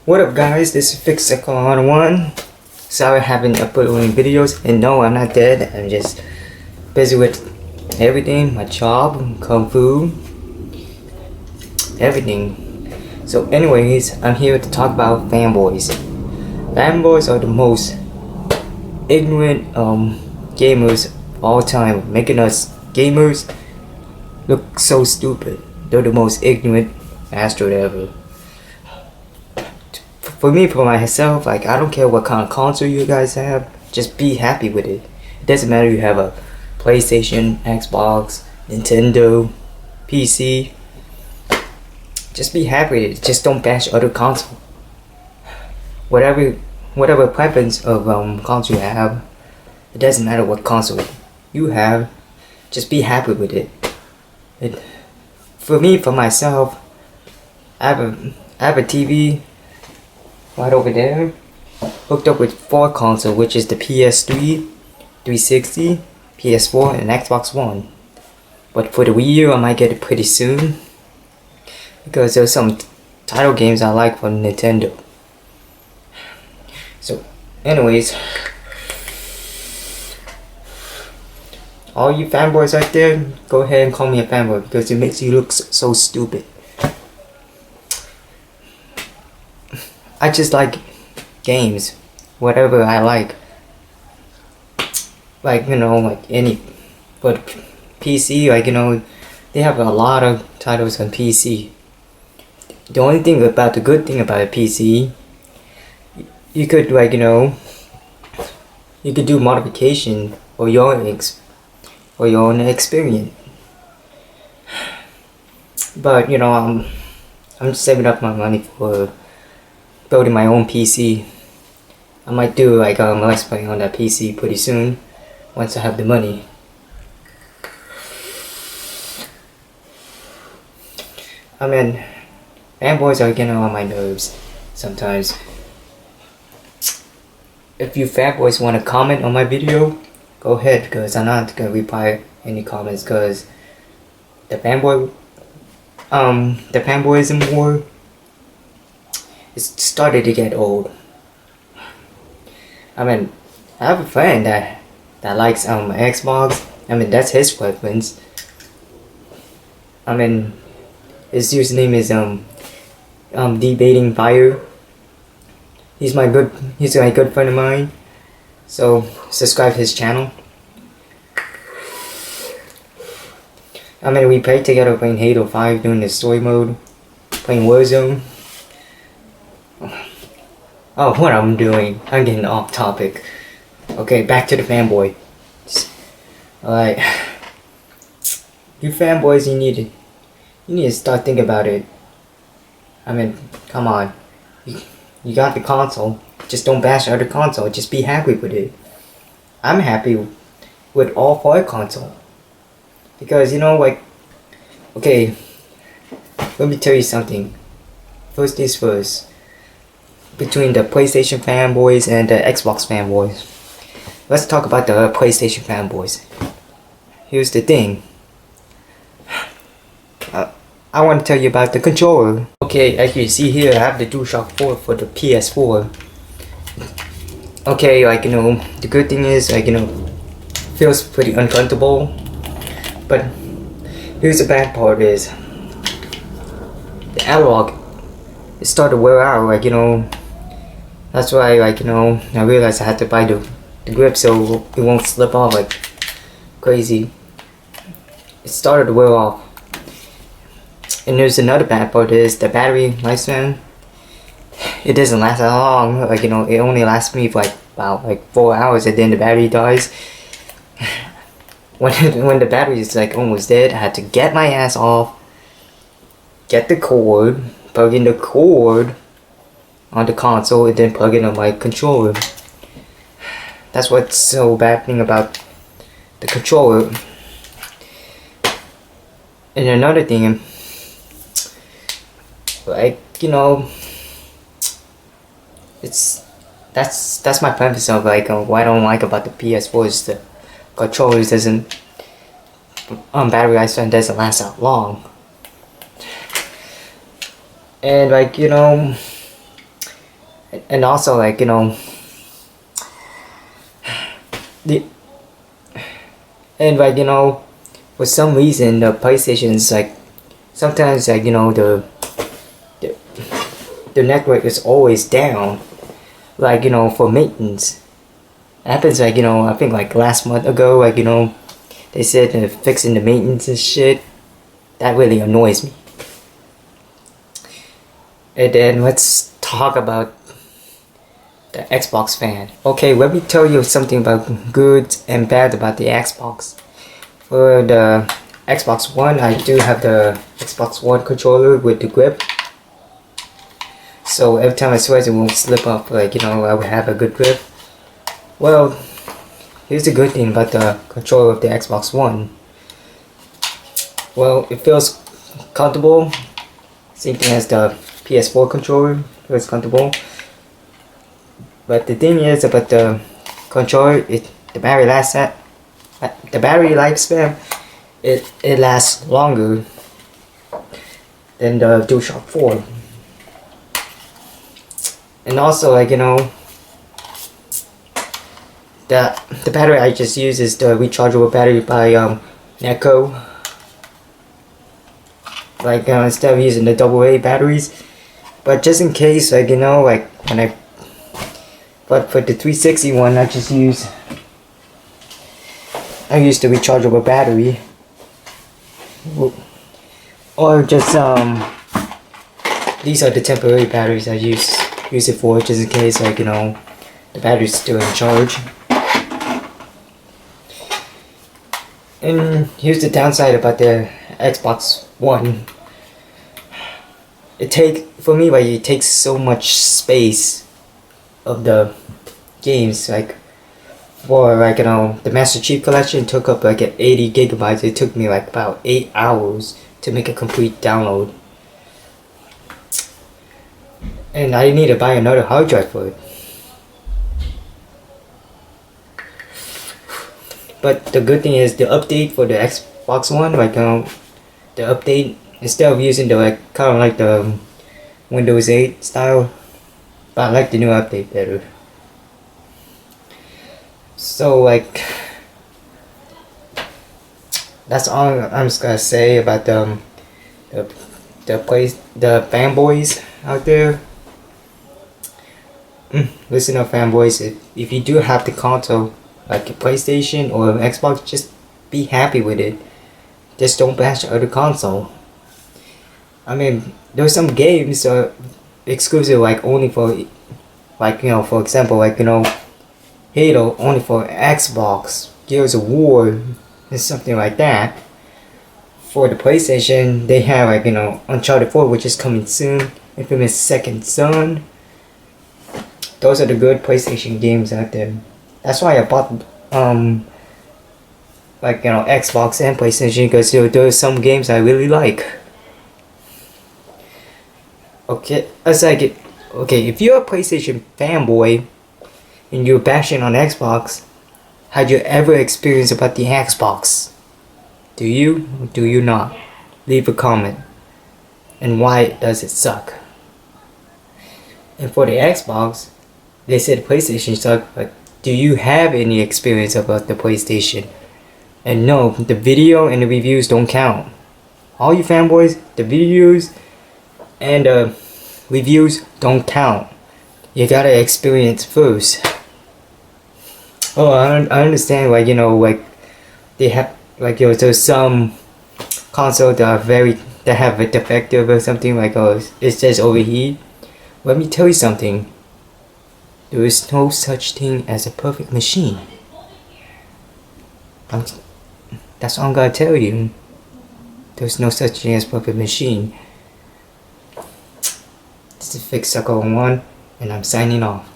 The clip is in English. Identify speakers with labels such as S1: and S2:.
S1: What up guys, this is Fix1. Sorry I haven't uploaded videos, and no, I'm not dead. I'm just busy with everything, my job, kung fu, everything. So anyways, I'm here to talk about fanboys. Fanboys are the most ignorant gamers of all time, making us gamers look so stupid. They're the most ignorant bastard ever. For me, for myself, like, I don't care what kind of console you guys have, just be happy with it. It doesn't matter if you have a PlayStation, Xbox, Nintendo, PC. Just be happy with it. Just don't bash other console. Whatever preference of console you have, it doesn't matter what console you have, just be happy with it. For me, for myself, I have a TV right over there, hooked up with 4 consoles, which is the PS3, 360, PS4, and Xbox One. But for the Wii U, I might get it pretty soon, because there's some title games I like from Nintendo. So, anyways, all you fanboys out there, go ahead and call me a fanboy, because it makes you look so stupid. I just like games, whatever I like. Like, like any, but PC, like, they have a lot of titles on PC. The only thing about the good thing about a PC, you could, like, you could do modification or your own experience. But I'm saving up my money for building my own PC. I might do like a let's play on that PC pretty soon, once I have the money. I mean, fanboys are getting on my nerves sometimes. If you fanboys want to comment on my video, go ahead, because I'm not gonna reply any comments, because the fanboyism war, it started to get old. I mean, I have a friend that likes Xbox. I mean, that's his preference. I mean, his username is debating fire. He's a good friend of mine. So subscribe to his channel. I mean, we played together playing Halo 5 doing the story mode, playing Warzone. Oh, what I'm doing? I'm getting off topic. Okay, back to the fanboy. Alright. You fanboys, you need to start thinking about it. I mean, come on. You got the console. Just don't bash other console. Just be happy with it. I'm happy with all 4 consoles. Because, like, okay, let me tell you something. First things first. Between the PlayStation fanboys and the Xbox fanboys. Let's talk about the PlayStation fanboys. Here's the thing. I want to tell you about the controller. Okay, as you see here, I have the DualShock 4 for the PS4. Okay, like, the good thing is, like, feels pretty uncomfortable. But here's the bad part is, the analog, it started to wear out, like, that's why, like, I realized I had to buy the grip so it won't slip off like crazy. It started to wear off. And there's another bad part is the battery lifespan. It doesn't last that long. Like, it only lasts me for about 4 hours, and then the battery dies. When the battery is like almost dead, I had to get my ass off, get the cord, plug in the cord on the console, and then plug it on my controller. That's what's so bad thing about the controller. And another thing, like, that's my preference of, like, what I don't like about the PS4 is the controllers doesn't, battery lifespan doesn't last that long. And, like, And also like, you know, the and like, you know, for some reason the PlayStation is like sometimes like, you know, the, the network is always down, like, you know, for maintenance. It happens like, you know, I think like last month ago, like, you know, they said fixing the maintenance and shit. That really annoys me. And then let's talk about the Xbox fan. Okay, let me tell you something about good and bad about the Xbox. For the Xbox One, I do have the Xbox One controller with the grip. So every time I sweat it won't slip up, like, you know, I would have a good grip. Well, here's the good thing about the controller of the Xbox One. Well, it feels comfortable. Same thing as the PS4 controller, feels comfortable. But the thing is about the controller, the battery lifespan, it lasts longer than the DualShock 4. And also, like, you know, the battery I just use is the rechargeable battery by Neko. Like, instead of using the AA batteries, but just in case, like, you know, like but for the 360 one, I use the rechargeable battery, or just these are the temporary batteries I use it for, just in case, like, you know, the battery's still in charge. And here's the downside about the Xbox One. It takes so much space of the games. Like, for like, you know, the Master Chief Collection took up like 80 gigabytes. It took me like about 8 hours to make a complete download, and I need to buy another hard drive for it. But the good thing is the update for the Xbox One, like, the update, instead of using the like kind of like the Windows 8 style, but I like the new update better. So like, that's all I'm just gonna say about the fanboys out there. Listen up, fanboys. If you do have the console, like a PlayStation or an Xbox, just be happy with it. Just don't bash the other console. I mean, there's some games exclusive, like only for, like, you know, for example, like, you know, Halo only for Xbox, Gears of War, and something like that. For the PlayStation, they have, like, you know, Uncharted 4, which is coming soon, Infamous Second Son. Those are the good PlayStation games out there. That's why I bought like, you know, Xbox and PlayStation, because there's some games I really like. Okay, if you're a PlayStation fanboy and you're bashing on Xbox, had you ever experienced about the Xbox? Do you or do you not? Leave a comment. And why does it suck? And for the Xbox, they said PlayStation suck, but do you have any experience about the PlayStation? And no, the video and the reviews don't count. All you fanboys, the videos and the reviews don't count. You gotta experience first. Oh, I understand, like, you know, like, they have, like, you know, there's some consoles that have a defective or something, like, oh, it says overheat. Let me tell you something. There is no such thing as a perfect machine. That's all I'm gonna tell you. There's no such thing as a perfect machine. This is Fix Sucker 1, and I'm signing off.